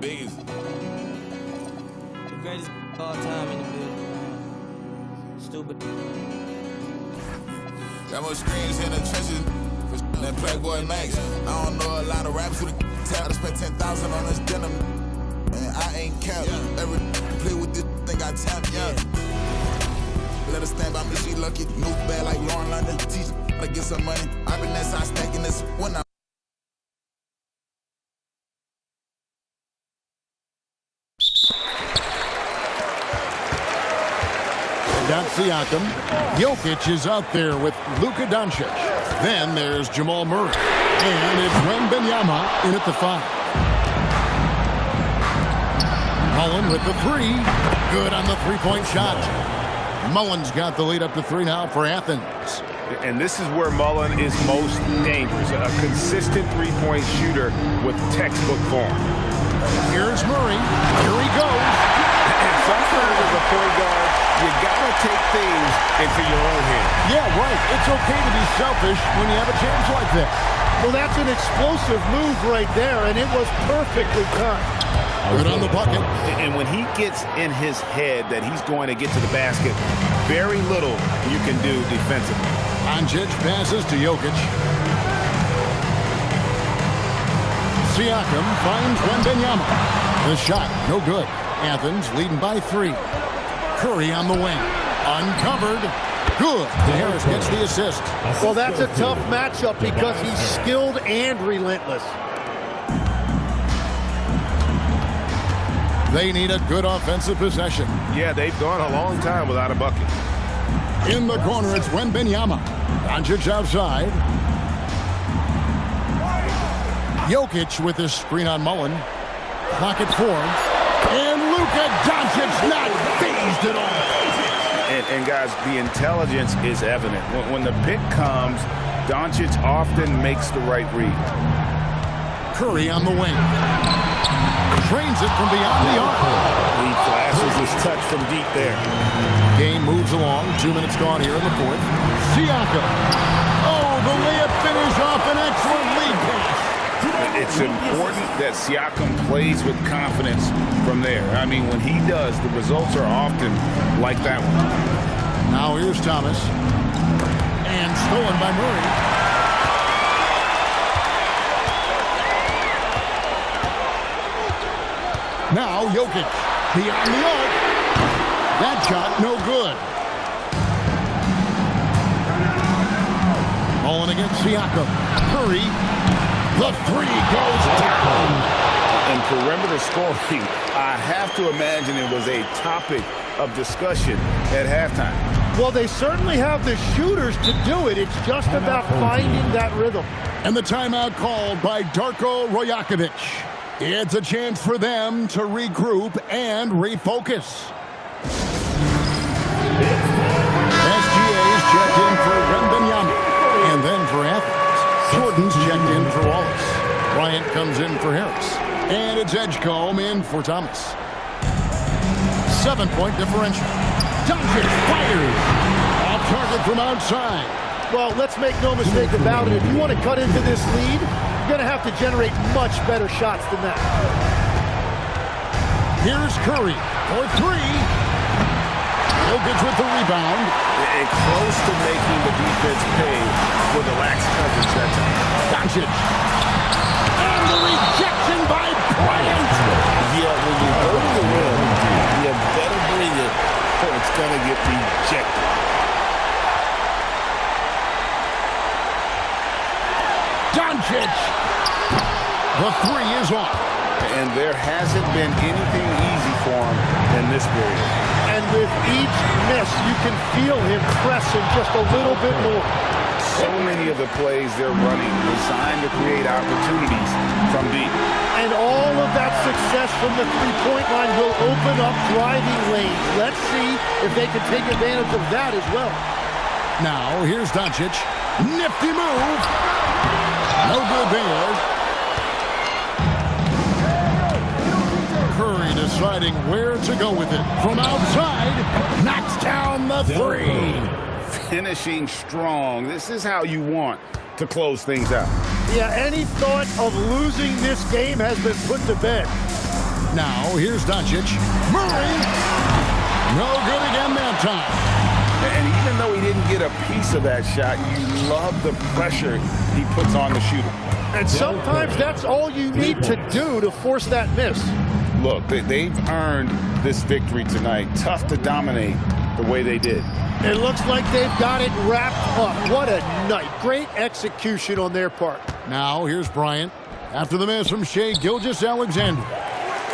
biggest. The greatest of all time in the building. Stupid. Got more screens in the trenches than Playboy Max. I don't know a lot of raps with a tap. I spent 10,000 on this denim, and I ain't capped. Every play with this thing I tap, yeah. Let her stand by me, she lucky. Move bad like Lauren London. Teach her how to get some money. I've been that side stacking this when I. Got Siakam. Jokic is out there with Luka Doncic. Then there's Jamal Murray. And it's Wembanyama in at the 5. Mullen with the 3. Good on the three-point shot. Mullen's got the lead up to 3 now for Athens. And this is where Mullen is most dangerous. A consistent three-point shooter with textbook form. Here's Murray. Here he goes. And sometimes as a point guard, you gotta take things into your own hands. Yeah, right. It's okay to be selfish when you have a chance like that. Well, that's an explosive move right there, and it was perfectly timed. Good on the bucket. And when he gets in his head that he's going to get to the basket, very little you can do defensively. Doncic passes to Jokic. Siakam finds Wembanyama. The shot, no good. Athens leading by 3. Curry on the wing. Uncovered. Good. Harris gets the assist. Well, that's a tough matchup because he's skilled and relentless. They need a good offensive possession. Yeah, they've gone a long time without a bucket. In the corner, it's Wembanyama. Doncic outside. Jokic with his screen on Mullen. Clock at 4. And Luka Doncic not phased at all. And guys, the intelligence is evident. When the pick comes, Doncic often makes the right read. Curry on the wing. Trains it from beyond the arc. He flashes his touch from deep there. Game moves along. 2 minutes gone here in the 4th. Siakam. Oh, the layup finish off an excellent lead pass. It's important that Siakam plays with confidence from there. I mean, when he does, the results are often like that one. Now here's Thomas. And stolen by Murray. Now Jokic. Beyond the arc. That shot, no good. Mullen against Siakam. Curry. The 3 goes down. And perimeter scoring, I have to imagine it was a topic of discussion at halftime. Well, they certainly have the shooters to do it. It's just about finding that rhythm. And the timeout called by Darko Rajakovic. It's a chance for them to regroup and refocus. SGA is checked in for Wembanyama. And then for Athens. Jordan's checked in for Wallace. Bryant comes in for Harris. And it's Edgecombe in for Thomas. 7-point differential. Doncic fires. Off target from outside. Well, let's make no mistake about it. If you want to cut into this lead, you're going to have to generate much better shots than that. Here's Curry for 3. Jokic with the rebound. And close to making the defense pay for the lax coverage that time. Doncic. And the rejection by Bryant. Yeah, when you go to the rim, you better bring it or it's going to get rejected. Doncic. The 3 is off. And there hasn't been anything easy for him in this period. And with each miss, you can feel him pressing just a little bit more. So many of the plays they're running designed to create opportunities from deep. And all of that success from the three-point line will open up driving lanes. Let's see if they can take advantage of that as well. Now, here's Doncic. Nifty move. No good there. Curry deciding where to go with it. From outside, knocks down the 3. Finishing strong. This is how you want to close things out. Yeah, any thought of losing this game has been put to bed. Now, here's Doncic. Murray. No good again that time. And even though he didn't get a piece of that shot, you love the pressure he puts on the shooter. And sometimes that's all you need to do to force that miss. Look, they've earned this victory tonight. Tough to dominate the way they did. It looks like they've got it wrapped up. What a night. Great execution on their part. Now, here's Bryant. After the miss from Shai Gilgeous-Alexander.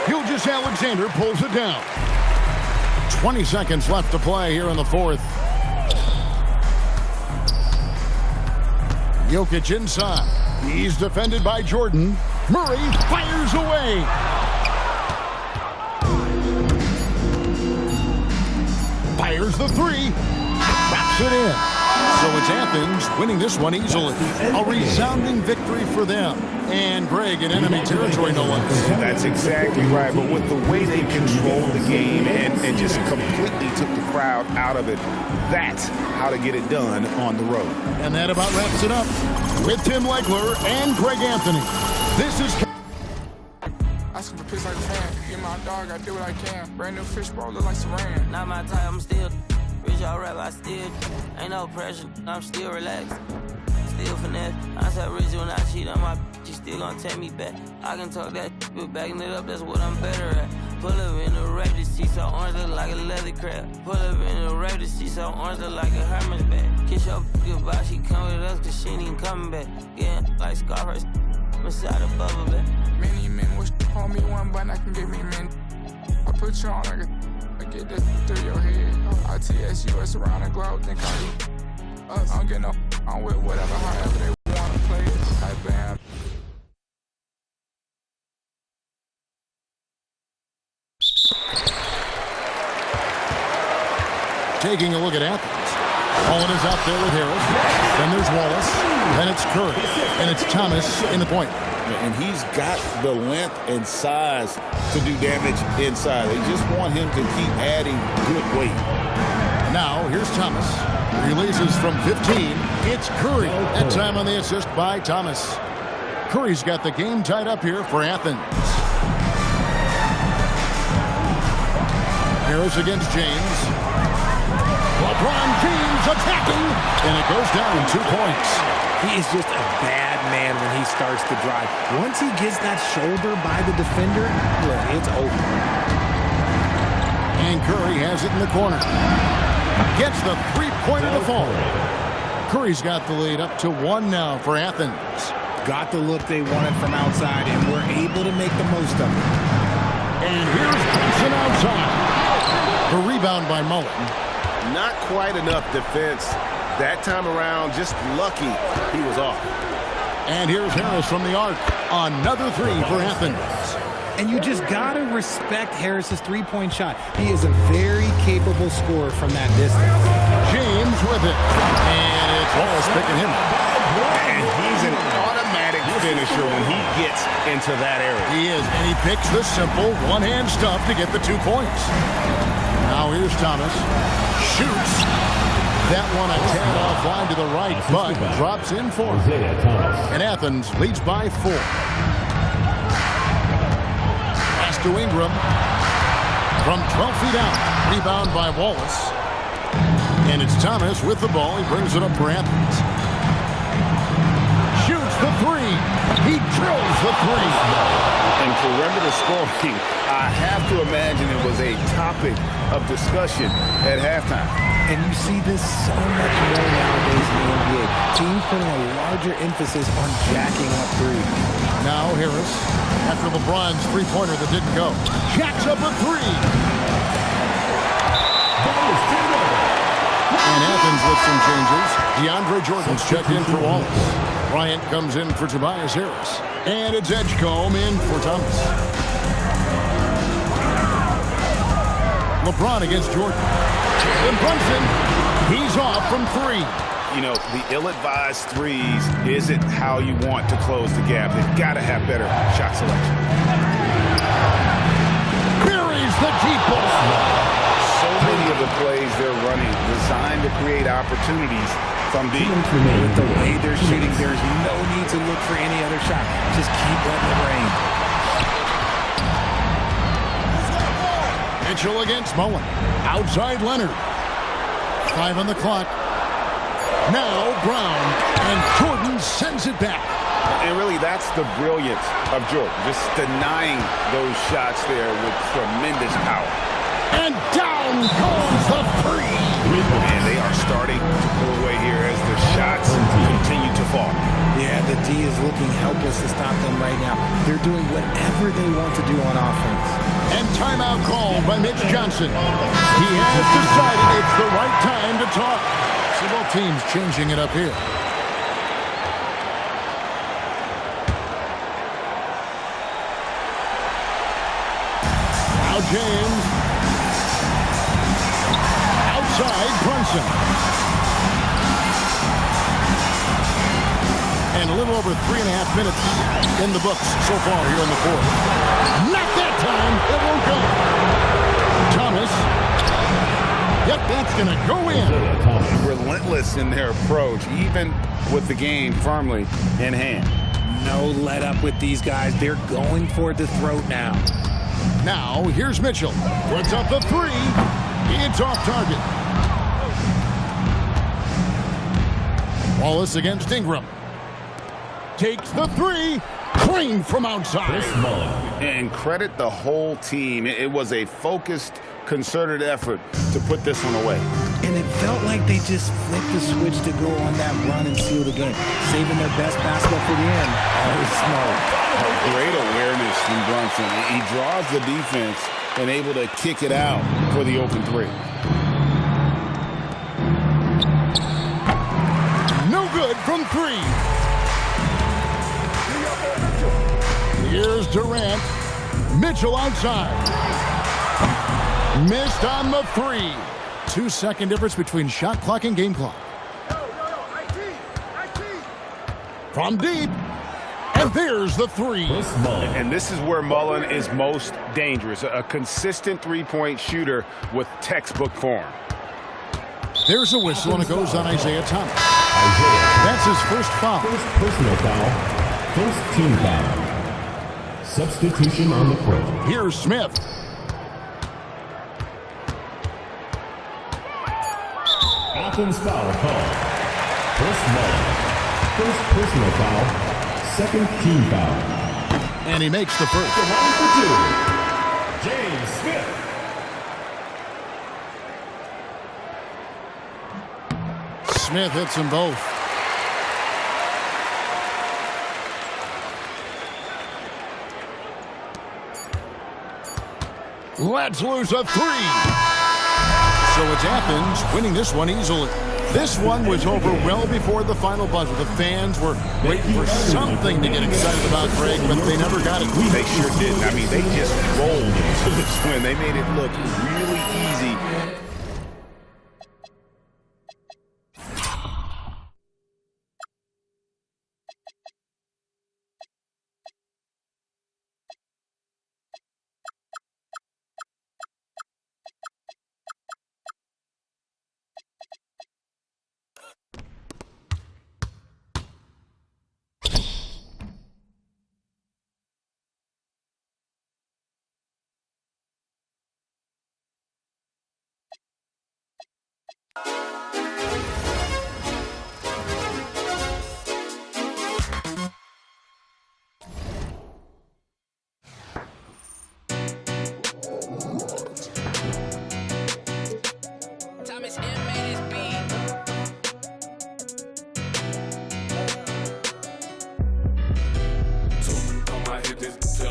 Gilgeous-Alexander pulls it down. 20 seconds left to play here in the fourth. Jokic inside. He's defended by Jordan. Murray fires away. Fires the three. Wraps it in. So it's Athens winning this one easily. A resounding victory for them. And Greg in enemy territory, no less. That's exactly right. But with the way they controlled the game and just completely took the crowd out of it, that's how to get it done on the road. And that about wraps it up with Tim Legler and Greg Anthony. This is... Asking for piss like a fan. Get my dog, I do what I can. Brand new fish bowl, look like Saran. Not my type, I'm still rich, all rap, I still ain't no pressure, I'm still relaxed. Still finesse. I said rich when I cheat on my bitch, she still gon' take me back. I can talk that but backing it up, that's what I'm better at. Pull up in the red, see so orange look like a leather crab. Pull up in the red, see so orange look like a Hermes bag. Kiss your goodbye, she come with us cause she ain't even coming back. Yeah, like Scarface, inside the bubble back. Many men wish to hold me one button, I can give me men. I put you on like I get this through your head. ITS around the globe, think I us. I don't get no, I'm with whatever, however they wanna play it. Like bam. Taking a look at Athens. Holland is out there with Harris. Then there's Wallace. Then it's Curry. And it's Thomas in the point. And he's got the length and size to do damage inside. They just want him to keep adding good weight. Now, here's Thomas. Releases from 15. It's Curry. That time on the assist by Thomas. Curry's got the game tied up here for Athens. Harris against James. LeBron James attacking. And it goes down 2 points. He is just a bad man when he starts to drive. Once he gets that shoulder by the defender, look, it's over. And Curry has it in the corner. Gets the three-pointer to fall. Curry's got the lead up to 1 now for Athens. Got the look they wanted from outside, and we're able to make the most of it. And here's Thompson outside. The rebound by Mullen. Not quite enough defense. That time around, just lucky he was off. And here's Harris from the arc. Another three for Athens. And you just got to respect Harris's three-point shot. He is a very capable scorer from that distance. James with it. And it's Wallace picking him up. And he's an automatic finisher when he gets into that area. He is. And he picks the simple one-hand stuff to get the 2 points. Now here's Thomas. Shoots. That one a tad offline to the right, but drops in for him. And Athens leads by 4. Pass to Ingram. From 12 feet out. Rebound by Wallace. And it's Thomas with the ball. He brings it up for Athens. Shoots the three. He drills the three. And perimeter scoring, I have to imagine it was a topic of discussion at halftime. And you see this so much more nowadays in the NBA. Teams putting a larger emphasis on jacking up three. Now Harris, after LeBron's three-pointer that didn't go. Jacks up a three. And Athens with some changes. DeAndre Jordan's checked in for Wallace. Bryant comes in for Tobias Harris. And it's Edgecombe in for Thomas. LeBron against Jordan. And Brunson, he's off from 3. You know, the ill-advised threes isn't how you want to close the gap. They've got to have better shot selection. Buries the deep ball. So many of the plays they're running designed to create opportunities from deep. With the way they're shooting, there's no need to look for any other shot. Just keep letting it rain. Mitchell against Mullen. Outside Leonard. 5 on the clock. Now Brown. And Jordan sends it back. And really, that's the brilliance of Jordan. Just denying those shots there with tremendous power. And down goes the free. And they are starting to pull away here as the shots continue to fall. Yeah, the D is looking helpless to stop them right now. They're doing whatever they want to do on offense. And timeout called by Mitch Johnson. He has decided it's the right time to talk. See both teams changing it up here. Now James. Outside Brunson. And a little over 3.5 minutes in the books so far here in the fourth. Not that time. It won't go. Thomas. Yep, that's going to go in. Relentless in their approach, even with the game firmly in hand. No let up with these guys. They're going for the throat now. Now, here's Mitchell. Puts up the three. It's off target. Wallace against Ingram. Takes the three. Clean from outside. And credit the whole team. It was a focused, concerted effort to put this one away. And it felt like they just flipped the switch to go on that run and seal the game. Saving their best basketball for the end. Always smart. Great awareness from Brunson. He draws the defense and able to kick it out for the open three. No good from three. Here's Durant. Mitchell outside. Missed on the three. 2-second difference between shot clock and game clock. From deep. And there's the three. And this is where Mullen is most dangerous. A consistent three-point shooter with textbook form. There's a whistle, and it goes on Isaiah Thomas. That's his first foul. First personal foul. First team foul. Substitution on the court. Here's Smith. Offense foul call. First Mullen. First personal foul. Second team foul. And he makes the first. The line for two. James Smith. Smith hits them both. Let's lose a three. So it's Athens winning this one easily. This one was over well before the final buzzer. The fans were waiting for something to get excited about, Greg, but they never got it. They sure didn't. I mean, they just rolled into this win. They made it look really easy.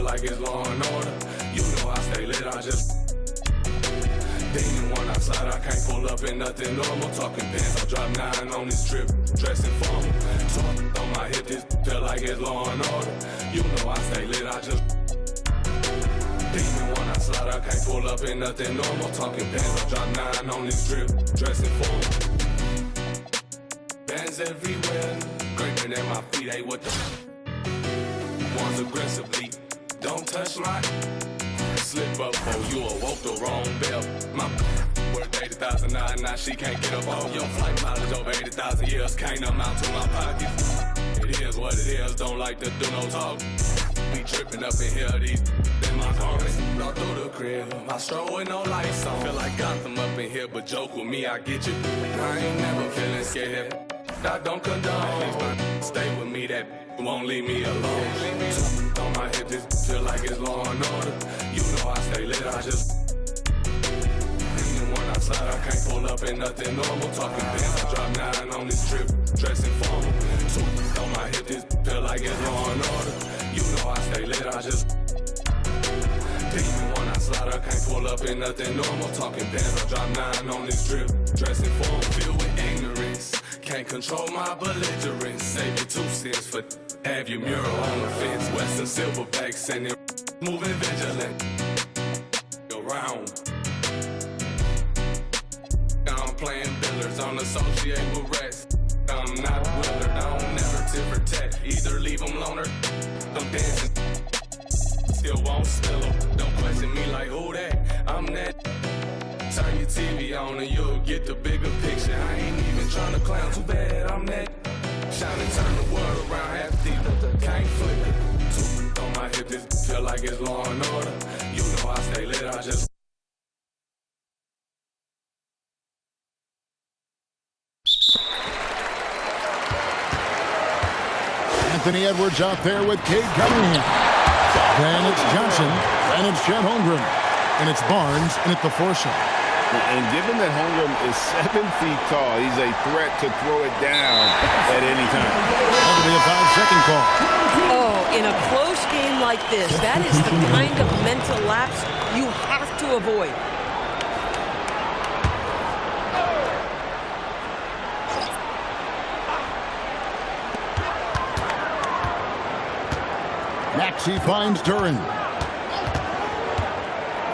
Like it's law and order. You know I stay lit, I just dating one outside, I can't pull up in nothing normal. Talking pants, I drop 9 on this trip, dressing formal. Talking on my hip, this feel like it's law and order. You know I stay lit, I just dating one outside, I can't pull up in nothing normal. Talking pants, I drop 9 on this trip, dressing formal. Bands everywhere, scraping at my feet, hey what the ones aggressively. Don't touch my slip up for you awoke the wrong bell. My worth 80,000 now she can't get up on your flight mileage over 80,000 years can't amount to my pockets. It is what it is, don't like to do no talk. be tripping up in here, these in my garments. Go through the crib, I stroll with no lights on. Feel like Gotham up in here, but joke with me, I get you. I ain't never feeling scared. I don't condone. Stay with me, that won't leave me alone. On my hip, this feel like it's law and order. You know I stay lit, I just. Even when I slide, I can't pull up in nothing normal. Talking bands, I drop 9 on this trip, dressing formal. On my hip, this feel like it's law and order. You know I stay lit, I just. Even when I slide, I can't pull up in nothing normal. Talking bands, I drop 9 on this trip, dressing formal. Filled with ignorance. Can't control my belligerence. Save your 2 cents for have your mural on the fence. Western silverback sending moving vigilant around. I'm playing billers, don't associate with rest. I'm not Willard, I don't never tit for tat. Either leave them loner, I'm dancing. Still won't spill them. Don't question me like who that? I'm that. Turn your TV on and you'll get the bigger picture. I ain't even trying to clown, too bad I'm that. Shine and turn the world around, half deep, can't flip it. 2 on my hip, this feel like it's law and order. You know I stay lit, I just. Anthony Edwards out there with Cade Cunningham. Then it's Johnson, and it's Chet Holmgren, and it's Barnes, and it's the foursome. And given that Holmgren is 7 feet tall, he's a threat to throw it down at any time. That'll be a 5-second call. Oh, in a close game like this, that is the kind of mental lapse you have to avoid. Maxey finds Duren.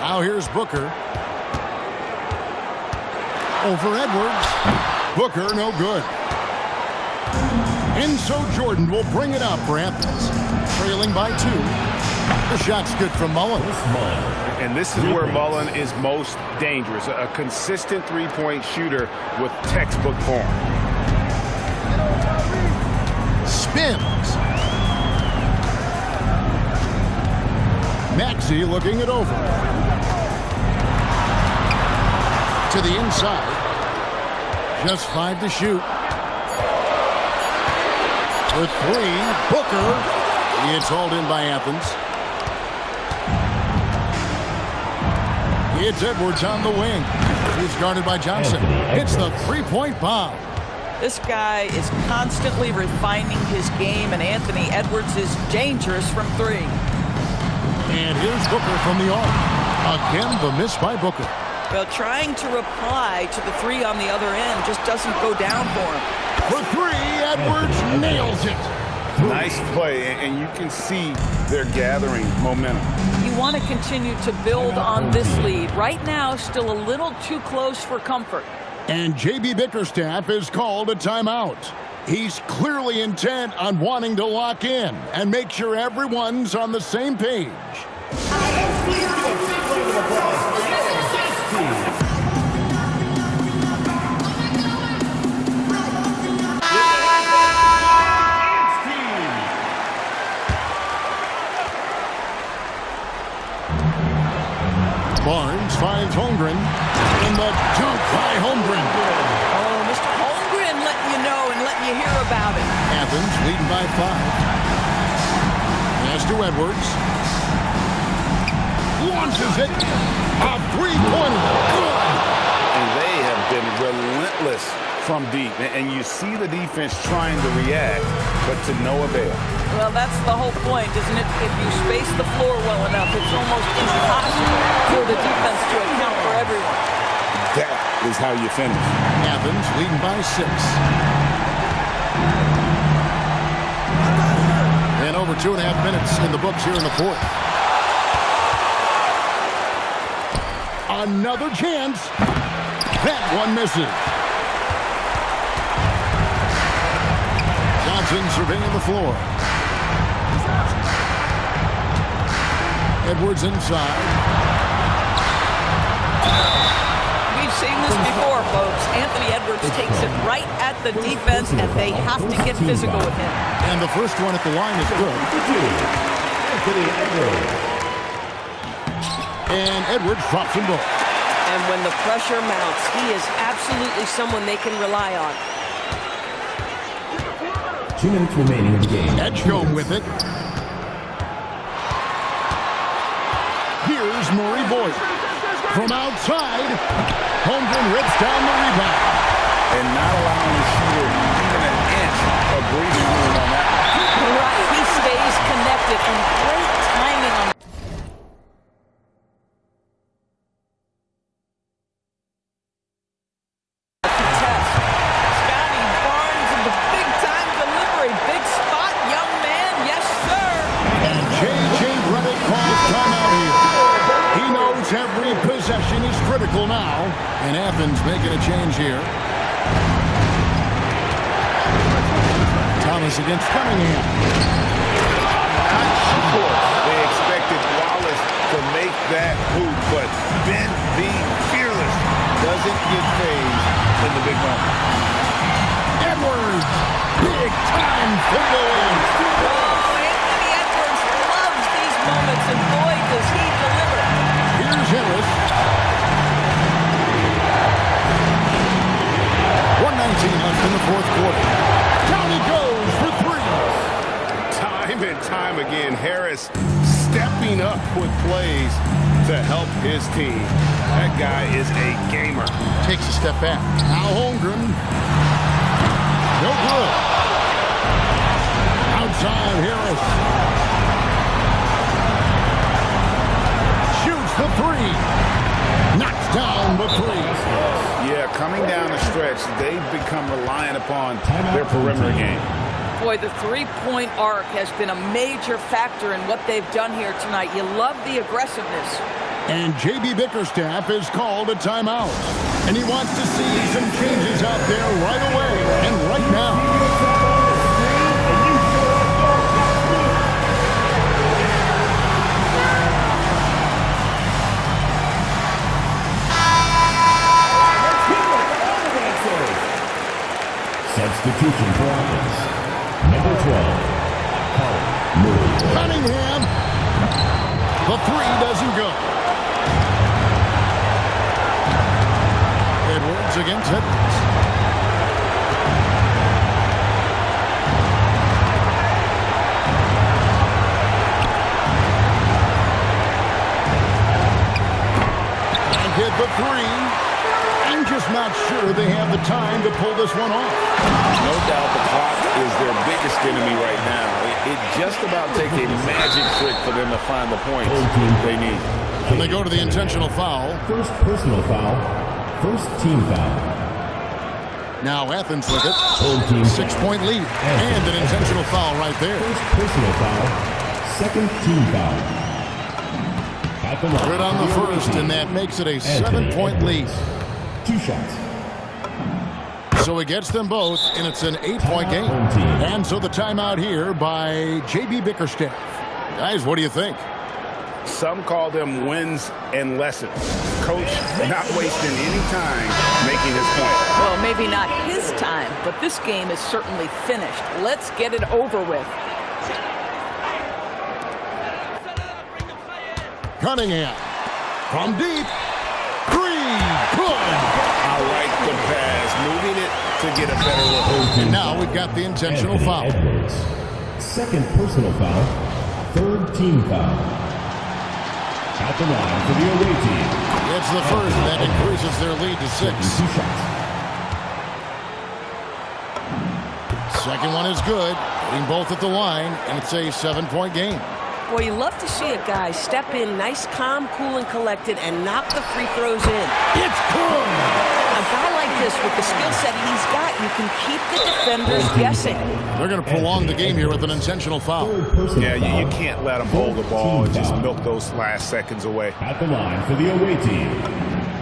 Now here's Booker. Over Edwards. Booker, no good. And so Jordan will bring it up for Athens. Trailing by 2. The shot's good from Mullen. And this is where Mullen is most dangerous. A consistent three-point shooter with textbook form. Spins. Maxey looking it over. To the inside. Just 5 to shoot. For 3, Booker. It's hauled in by Athens. It's Edwards on the wing. He's guarded by Johnson. It's the three-point bomb. This guy is constantly refining his game, and Anthony Edwards is dangerous from 3. And here's Booker from the arc. Again, the miss by Booker. Well, trying to reply to the 3 on the other end just doesn't go down for him. For 3, Edwards nails it. Nice play, and you can see they're gathering momentum. You want to continue to build on this lead. Right now, still a little too close for comfort. And J.B. Bickerstaff is called a timeout. He's clearly intent on wanting to lock in and make sure everyone's on the same page. Barnes finds Holmgren, and the dunk by Holmgren. Oh, Mr. Holmgren letting you know and letting you hear about it. Athens leading by 5. Pass to Edwards. Launches it. A three-pointer. Good. And they have been relentless from deep. And you see the defense trying to react, but to no avail. Well, that's the whole point, isn't it? If you space the floor well enough, it's almost impossible for the defense to account for everyone. That is how you finish. Athens leading by 6. And over 2.5 minutes in the books here in the 4th. Another chance. That one misses. Johnson surveying the floor. Edwards inside. We've seen this before, folks. Anthony Edwards takes it right at the defense, and they have to get physical with him. And the first one at the line is good. Anthony Edwards. And Edwards drops them both. And when the pressure mounts, he is absolutely someone they can rely on. 2 minutes remaining in the game. Edgecombe with it. Here's Murray Boyd. From outside, Holmgren rips down the rebound. And not allowing the shooter even an inch of breathing room on that. Right, he stays connected, and great timing on the contest. Scotty Barnes in the big-time delivery. Big spot, young man, yes, sir. And J.J. Redick calls timeout here. He knows every possession is critical now. And Athens making a change here. Thomas against Cunningham. Not sure they expected Wallace to make that hoop, but Ben the Fearless doesn't get phased in the big moment. Edwards, big time fade away. Oh, Anthony Edwards loves these moments, and boy, does he deliver. Here's Harris. 1:19 left in the fourth quarter. Down he goes for three. Time and time again, Harris stepping up with plays to help his team. That guy is a gamer. Takes a step back. Now Holmgren. No good. Outside Harris. Shoots the three. Knocks down the three. Yeah, coming down the stretch, they've become reliant upon their perimeter game. Boy, the three-point arc has been a major factor in what they've done here tonight. You love the aggressiveness. And J.B. Bickerstaff is called a timeout. And he wants to see some changes out there right away and right now. Substitution for Athens. Number 12, Colin Murray. Cunningham. The three doesn't go. Edwards against Edwards. And hit the three. I'm just not sure they have the time to pull this one off. No doubt the clock is their biggest enemy right now. It just about takes a magic trick for them to find the points they need. And they go to the intentional foul. First personal foul. First team foul. Now Athens with it. 6-point lead. And an intentional foul right there. First personal foul. Second team foul. At the line. Good on the first, and that makes it a 7-point lead. 2 shots. So he gets them both, and it's an 8-point game. And so the timeout here by J.B. Bickerstaff. Guys, what do you think? Some call them wins and lessons. Coach not wasting any time making his point. Well, maybe not his time, but this game is certainly finished. Let's get it over with. Cunningham from deep. Three. Good. I like the pass. Moving it to get a better look. And now we've got the intentional foul. Edwards. Second personal foul. Third team foul. At the line for the away team. It's the first, and that increases their lead to 6. 2 shots. Second one is good. Hitting both at the line, and it's a 7-point game. Boy, you love to see a guy step in nice, calm, cool, and collected and knock the free throws in. It's good! A guy like this, with the skill set he's got, you can keep the defenders guessing. They're going to prolong the game here with an intentional foul. Yeah, you can't let them hold the ball and just milk those last seconds away. At the line for the away team,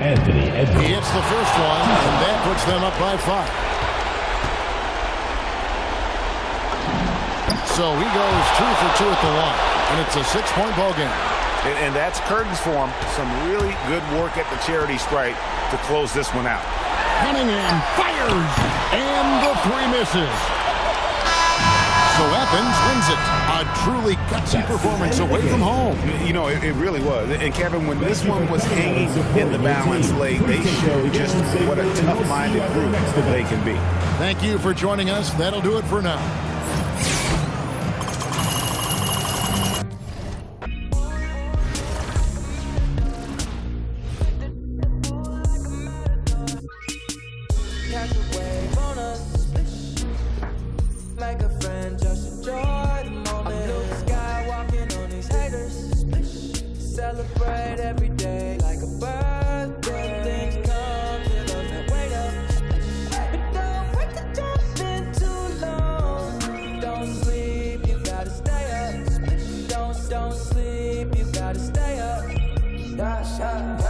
Anthony Edwards. He hits the first one, and that puts them up by 5. So he goes 2 for 2 at the line, and it's a 6-point ball game. And that's curtains for him. Some really good work at the charity stripe to close this one out. Cunningham fires, and the 3 misses. So Athens wins it A truly gutsy performance away from home. You know, it really was. And Kevin, when this one was hanging in the balance late, they showed just what a tough-minded group they can be. Thank you for joining us. That'll do it for now. Celebrate every day like a birthday. Things come to those that wait up. But don't wait to jump in too long. Don't sleep, you gotta stay up. Don't sleep, you gotta stay up. I'm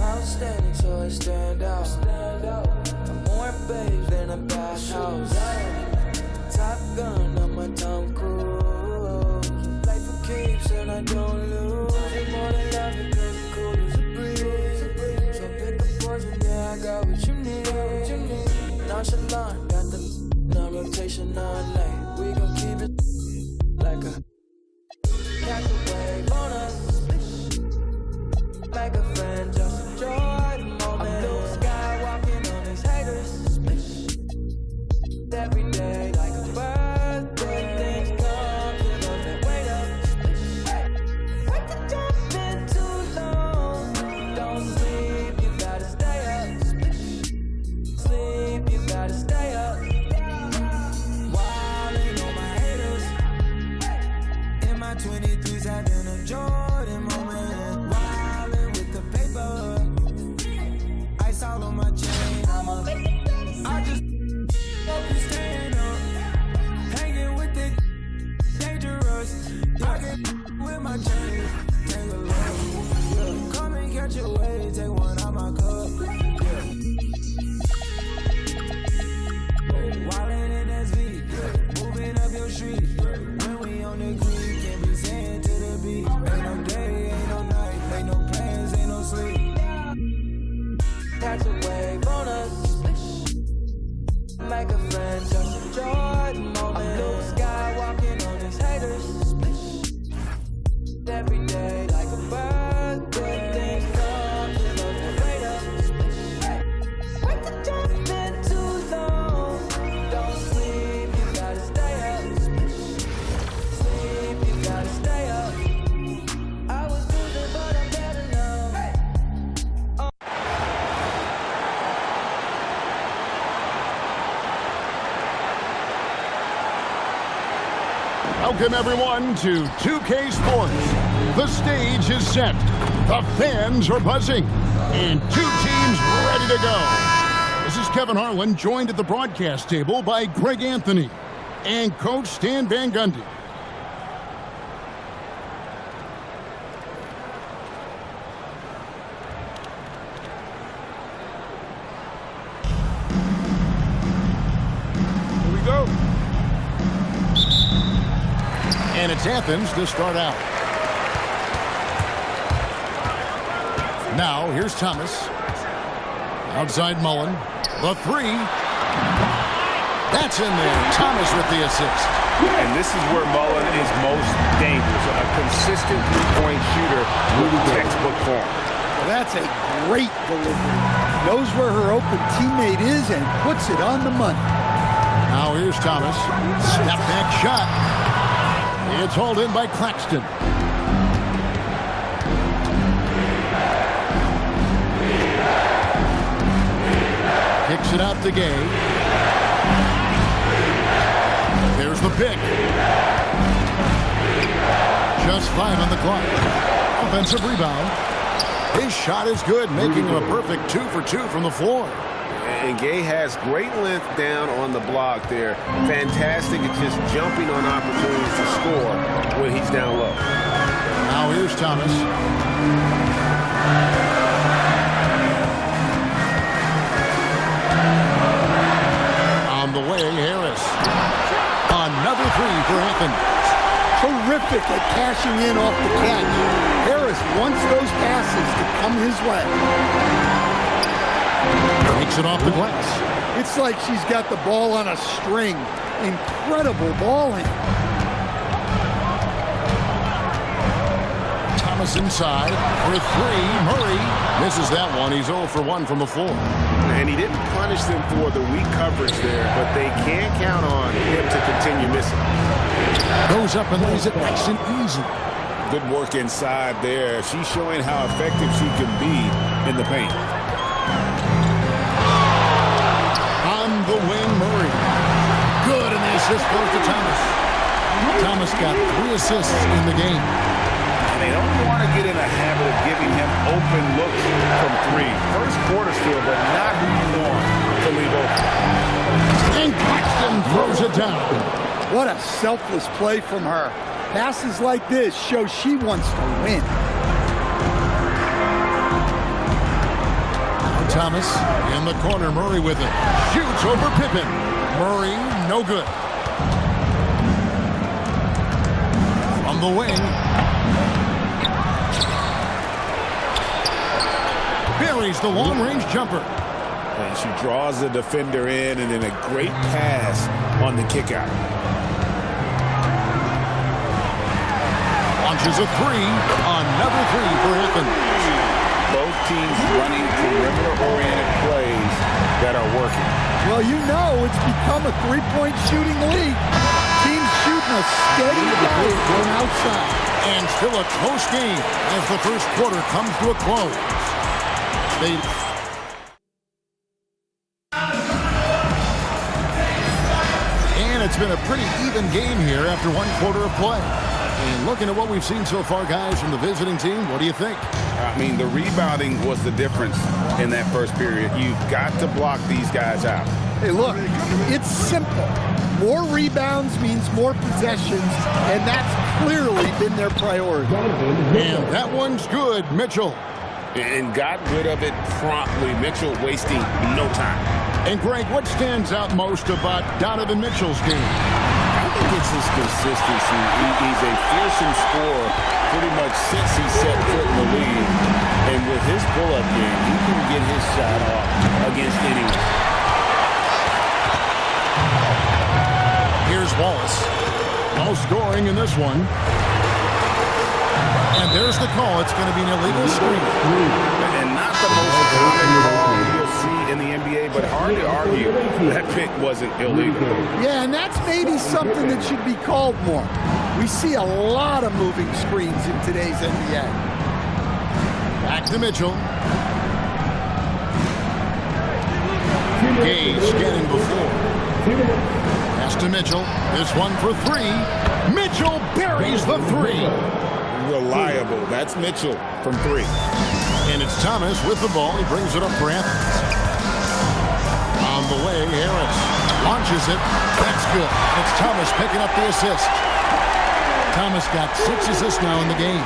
outstanding, so I stand out. I'm more babes than a bathhouse. Top Gun, I'm a Tom Cruise. Play for keeps and I don't lose. More than love it, cause it's cool as a breeze. So pick a poison, yeah, I got what you need. Nonchalant, got the rotation all night. We gon' keep it like a catch a wave on us. Make a friend, just enjoy the moment. I'm blue sky walking on these haters. Every day like a birthday. Things come to those that wait up. Wait to jump in too long. Don't sleep, you gotta stay up. Sleep, you gotta stay up. Wildin' on my haters. In my 23s, having a Jordan moment. Wildin' with the paper. Ice all on my chain. I just hope you staying up. Hanging with the dangerous. I get with my chain. Take a look. Yeah. Come and catch a wave. Take one out my cup. Yeah. Wildin' in SV. Moving up your street. When we on the green, can't be saying to the beat. Ain't no day, ain't no night. Ain't no plans, ain't no sleep. Catch a wave on us. Make a friend, just enjoy the moment. I'm blue sky walking on these haters. Every day like a birthday. Things come to those that wait up. Wait to jump in too long. Don't sleep, you gotta stay up. Sleep, you gotta stay up. I was losing, but I'm better now. Welcome, everyone, to 2K Sports. The stage is set. The fans are buzzing. And two teams ready to go. This is Kevin Harlan, joined at the broadcast table by Greg Anthony and Coach Stan Van Gundy. Here we go. And it's Athens to start out. Now, here's Thomas. Outside Mullen. The three. That's in there. Thomas with the assist. And this is where Mullen is most dangerous. A consistent three-point shooter with textbook form. Well, that's a great delivery. Knows where her open teammate is and puts it on the money. Now here's Thomas. Step back shot. It's hauled in by Claxton. Kicks it out to Gay. There's the pick. Just 5 on the clock. Offensive rebound. His shot is good, making him a perfect 2 for 2 from the floor. And Gay has great length down on the block there. Fantastic at just jumping on opportunities to score when he's down low. Now here's Thomas. On the way, Harris. Another three for Athens. Terrific at cashing in off the catch. Harris wants those passes to come his way. Takes it off the glass. It's like she's got the ball on a string. Incredible ball handling. Thomas inside for 3. Murray misses that one. He's 0 for 1 from the floor. And he didn't punish them for the weak coverage there, but they can't count on him to continue missing. Goes up and lays it nice and easy. Good work inside there. She's showing how effective she can be in the paint. On the wing, Murray. Good, and the assist goes to Thomas. Thomas got 3 assists in the game. And they don't want to get in a habit of giving him open looks from 3. First quarter still, but not who you want to leave open. And Claxton throws it down. What a selfless play from her. Passes like this show she wants to win. Thomas in the corner. Murray with it. Shoots over Pippen. Murray, no good. From the wing. Buries the long-range jumper. And she draws the defender in, and then a great pass on the kickout. Launches a 3. Another 3 for Athens. Both teams running perimeter-oriented plays that are working. Well, you know it's become a three-point shooting league. Teams shooting a steady dive going outside. And still a close game as the first quarter comes to a close. And it's been a pretty even game here after 1 quarter of play. And looking at what we've seen so far, guys, from the visiting team, what do you think? I mean, the rebounding was the difference in that first period. You've got to block these guys out. Hey, look, it's simple. More rebounds means more possessions, and that's clearly been their priority. And that one's good, Mitchell. And got rid of it promptly. Mitchell wasting no time. And, Greg, what stands out most about Donovan Mitchell's game? I think it's his consistency. He's a fearsome scorer pretty much since he set foot in the league. And with his pull-up game, he can get his shot off against anyone. Here's Wallace. No scoring in this one. And there's the call. It's going to be an illegal screen. And not the most common call you'll see in the NBA, but hard to argue that pick wasn't illegal. Yeah, and that's maybe something that should be called more. We see a lot of moving screens in today's NBA. Back to Mitchell. Gage scanning before. Pass to Mitchell. This one for 3. Mitchell buries the 3. Reliable. That's Mitchell from 3. And it's Thomas with the ball. He brings it up for Athens. On the way, Harris launches it. That's good. It's Thomas picking up the assist. Thomas got 6 assists now in the game.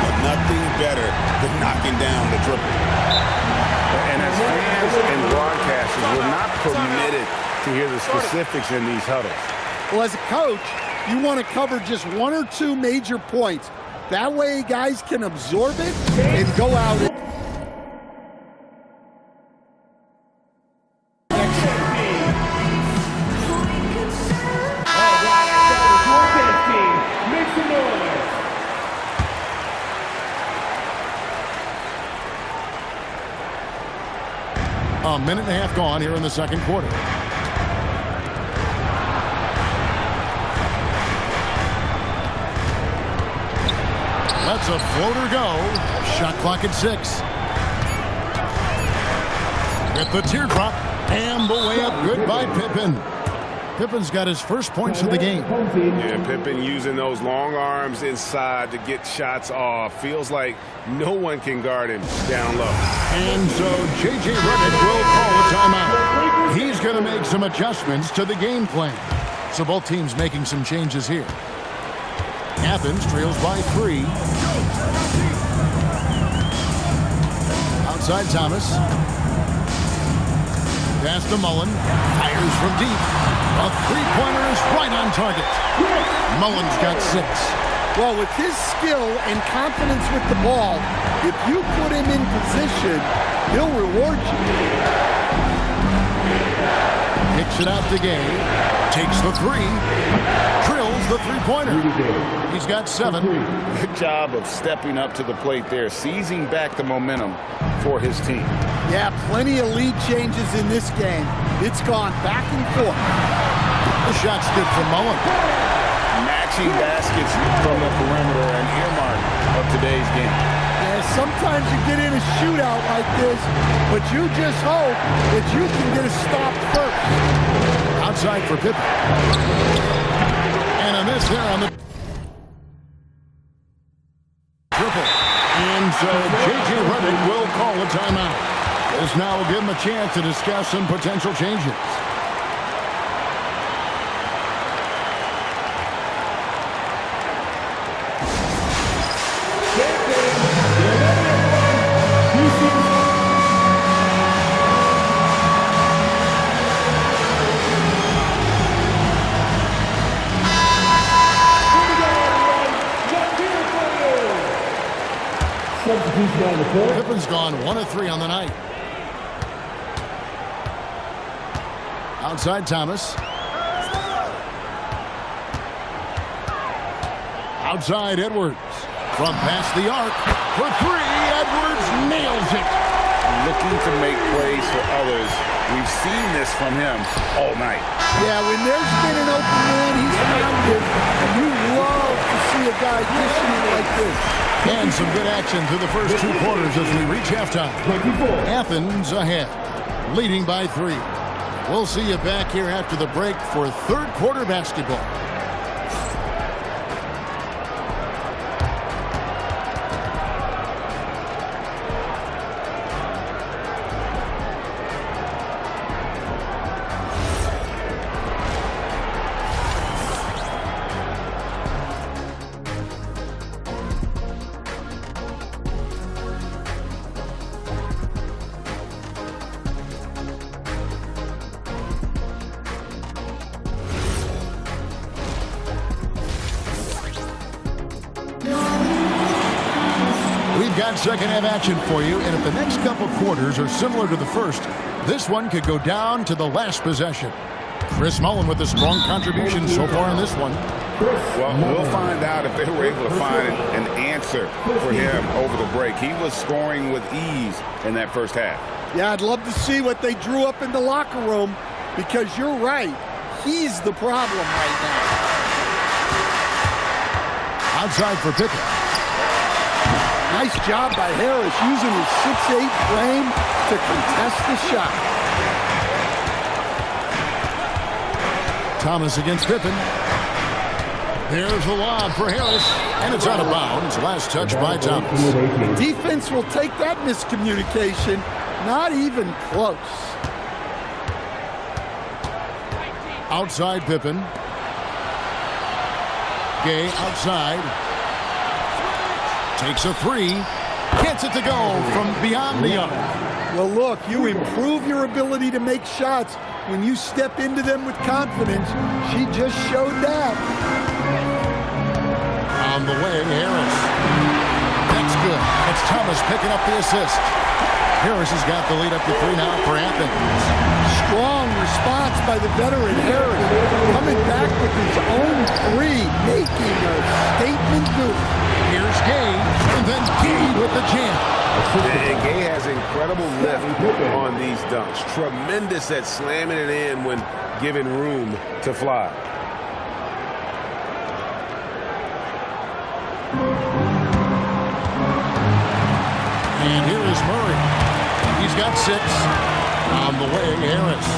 But nothing better than knocking down the triple. And as fans and broadcasters, we're not permitted to hear the specifics in these huddles. Well, as a coach, you want to cover just 1 or 2 major points. That way guys can absorb it and go out. A minute and a half gone here in the second quarter. Lets a floater go. Shot clock at 6. With the teardrop and the way up good by Pippen. Pippen's got his first points of the game. Yeah, Pippen using those long arms inside to get shots off. Feels like no one can guard him down low. And so J.J. Redick will call a timeout. He's going to make some adjustments to the game plan. So both teams making some changes here. Athens trails by 3. Outside Thomas. Pass to Mullen. Fires from deep. A three-pointer is right on target. Mullen's got 6. Well, with his skill and confidence with the ball, if you put him in position, he'll reward you. Kicks it out to Gay. Takes the three. Drills the three-pointer. He's got 7. Good job of stepping up to the plate there, seizing back the momentum for his team. Yeah, plenty of lead changes in this game. It's gone back and forth. The shot's good from Mullen. Matching baskets from the perimeter, an earmark of today's game. Yeah, sometimes you get in a shootout like this, but you just hope that you can get a stop first. Outside for Pippen. And a miss there on the triple. And so J.J. Redick will call a timeout. This now will give him a chance to discuss some potential changes. Pippen's gone 1 of 3 on the night. Outside Thomas. Outside Edwards. From past the arc. For 3, Edwards nails it. Looking to make plays for others. We've seen this from him all night. Yeah, when there's been an open man, he's found it. And you love to see a guy dishing it like this. And some good action through the first 2 quarters as we reach halftime. Athens ahead, leading by 3. We'll see you back here after the break for third quarter basketball. Second half action for you, and if the next couple quarters are similar to the first, this one could go down to the last possession. Chris Mullen with a strong contribution so far in this one. Well, we'll find out if they were able to find an answer for him over the break. He was scoring with ease in that first half. Yeah, I'd love to see what they drew up in the locker room, because you're right. He's the problem right now. Outside for Pippen. Nice job by Harris using his 6'8" frame to contest the shot. Thomas against Pippen. There's the lob for Harris, and it's out of bounds. Last touch by Thomas. Defense will take that miscommunication. Not even close. Outside Pippen. Gay outside. Takes a 3. Gets it to go from beyond the arc. Well, look, you improve your ability to make shots when you step into them with confidence. She just showed that. On the way, Harris. That's good. It's Thomas picking up the assist. Harris has got the lead up to 3 now for Athens. Strong response by the veteran Harris. Coming back with his own 3, making a statement move. Here's Gay, and then Gay with the jam. And Gay has incredible lift on these dunks. Tremendous at slamming it in when given room to fly. And here is Murray. He's got 6. On the way, Harris.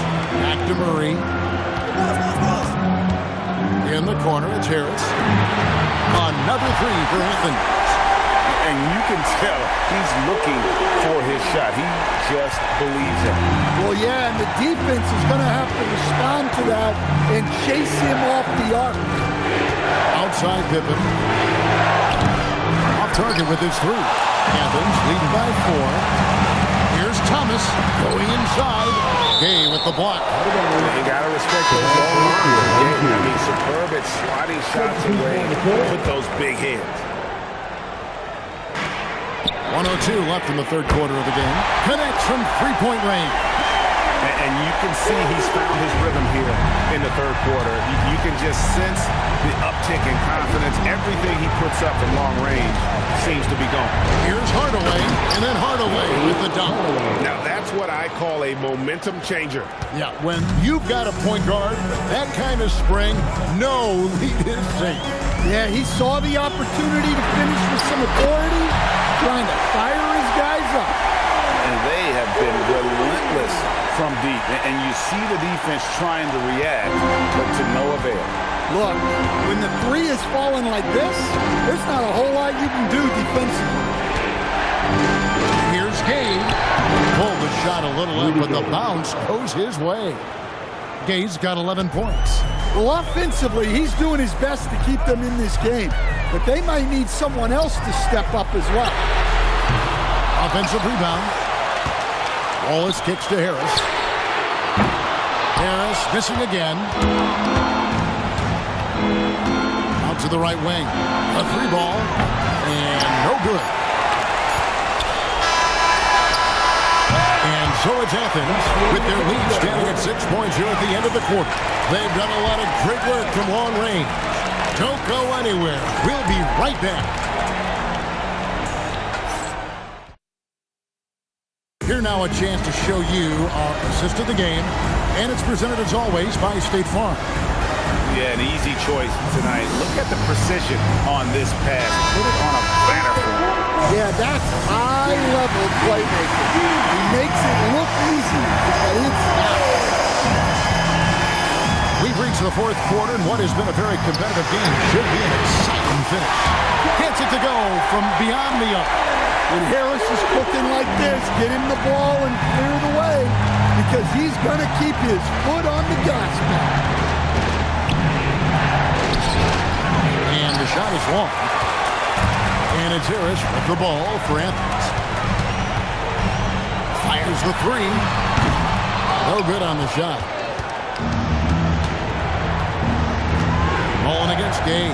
Back to Murray. In the corner, it's Harris. Another 3 for Athens. And you can tell he's looking for his shot. He just believes it. Well, yeah, and the defense is going to have to respond to that and chase him off the arc. Outside Pippen. Off target with his 3. Athens leading by 4. Here's Thomas going inside. Gay with the block. You got to respect those long arms. I mean, superb at swatting shots away with those big hands. 1:02 left in the third quarter of the game. Connects from 3-point range. And you can see he's found his rhythm here in the third quarter. You can just sense the uptick in confidence. Everything he puts up from long range seems to be gone. Here's Hardaway, and then Hardaway with the dunk. Now that's what I call a momentum changer. Yeah, when you've got a point guard, that kind of spring, no lead is safe. Yeah, he saw the opportunity to finish with some authority, trying to fire his guys up. And they have been relentless from deep. And you see the defense trying to react, but to no avail. Look, when the three is falling like this, there's not a whole lot you can do defensively. Here's Gay. Pulled the shot a little up, but the bounce goes his way. Gay's got 11 points. Well, offensively, he's doing his best to keep them in this game, but they might need someone else to step up as well. Offensive rebound. Wallace kicks to Harris. Harris missing again. Out to the right wing. A three ball, and no good. And so it's Athens with their lead standing at 6 points here at the end of the quarter. They've done a lot of great work from long range. Don't go anywhere. We'll be right back. Here now a chance to show you our assist of the game, and it's presented as always by State Farm. Yeah, an easy choice tonight. Look at the precision on this pass. Put it on a batter form. Yeah, that's high-level playmaking. He makes it look easy, but it's not. We've reached the fourth quarter, and what has been a very competitive game should be an exciting finish. Gets it to go from beyond the arc. When Harris is cooking like this, get him the ball and clear the way, because he's going to keep his foot on the gas pedal. And the shot is long. And it's Harris with the ball for Athens. Fires the three. No good on the shot. Rolling against Gay.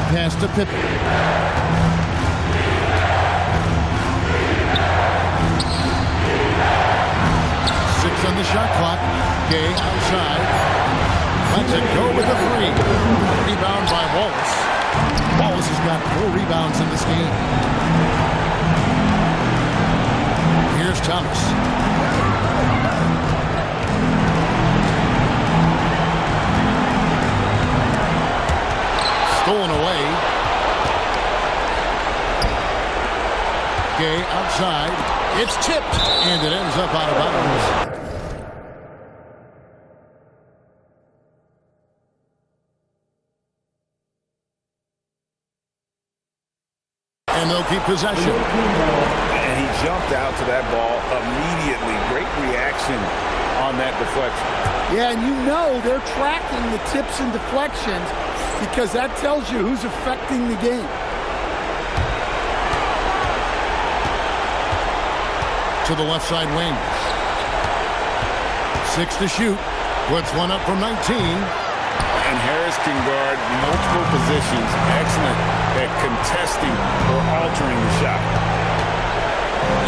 Pass to Pippen. On the shot clock. Gay outside. Lets it go with a three. Rebound by Wallace. Wallace has got 4 rebounds in this game. Here's Thomas. Stolen away. Gay outside. It's tipped, and it ends up out of bounds. And they'll keep possession. And he jumped out to that ball immediately. Great reaction on that deflection. Yeah, and you know they're tracking the tips and deflections because that tells you who's affecting the game. To the left side wing. 6 to shoot. Puts one up from 19. And Harris can guard multiple positions. Excellent at contesting or altering the shot.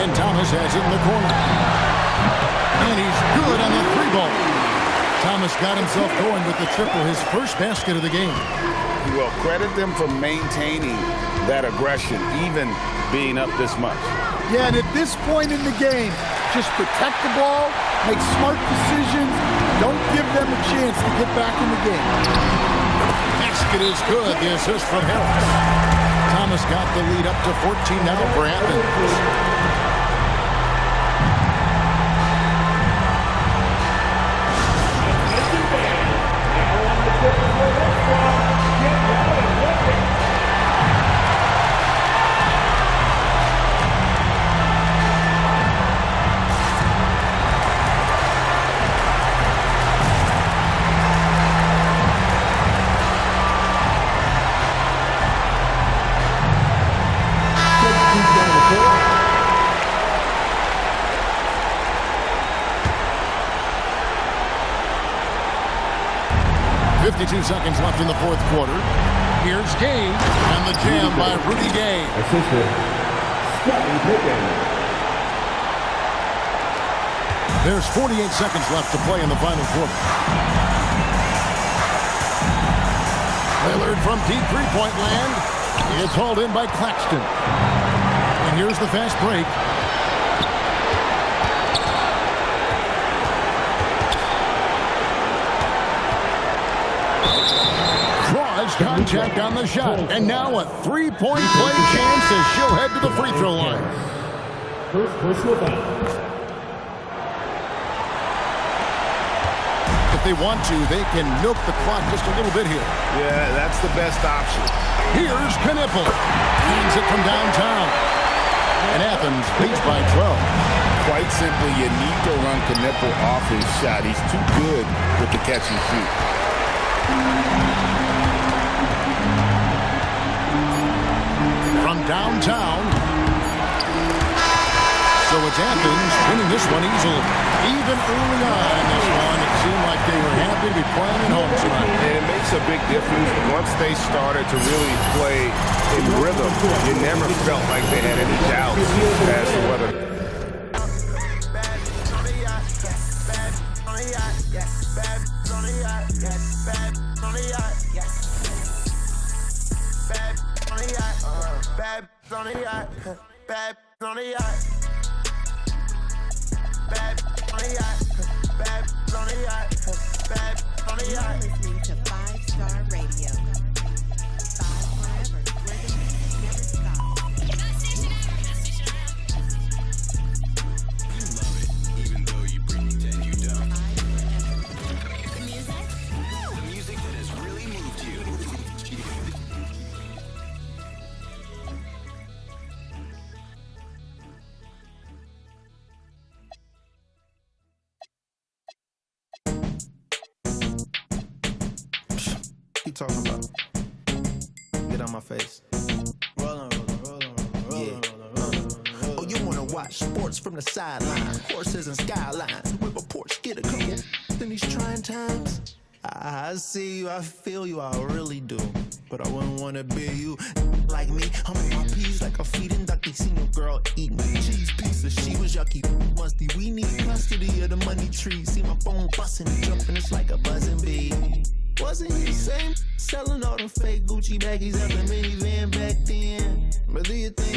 And Thomas has it in the corner. And he's good on the three ball. Thomas got himself going with the triple, his first basket of the game. Well, credit them for maintaining that aggression, even being up this much. Yeah, and at this point in the game, just protect the ball, make smart decisions, don't give them a chance to get back in the game. Basket is good, the assist from Harris. Thomas got the lead up to 14 now for Athens. Seconds left in the fourth quarter. Here's Gay, and the jam by Rudy Gay. Assistant, Scottie Pippen. There's 48 seconds left to play in the final quarter. Lillard from deep three-point land. It's hauled in by Claxton. And here's the fast break. Cross contact on the shot. And now a three-point play chance as she'll head to the free throw line. First personal foul. If they want to, they can milk the clock just a little bit here. Yeah, that's the best option. Here's Knipple. Feeds it from downtown. And Athens leads by 12. Quite simply, you need to run Knipple off his shot. He's too good with the catch and shoot. From downtown. So it's Athens winning this one easily. Even early on in this one, it seemed like they were happy to be playing at home tonight. And it makes a big difference. Once they started to really play in rhythm, you never felt like they had any doubts as to whether... You're listening to 5-Star Radio. 5 forever, where the music never stops. You love it, even though you pretend you don't. The music that has really moved you. You talking about? Get on my face. Rollin'. Oh, you wanna watch sports from the sideline? Horses and skylines. Whip a Porsche, get a couple. In these trying times, I see you, I feel you, I really do. But I wouldn't wanna be you like me. I'm in my peas like a feeding ducky. Seen your girl eating cheese pieces. She was yucky, musty. We need custody of the money tree. See my phone busting and jumping, it's like a buzzing bee. Wasn't he the same? Selling all them fake Gucci baggies out the minivan back then. But do you think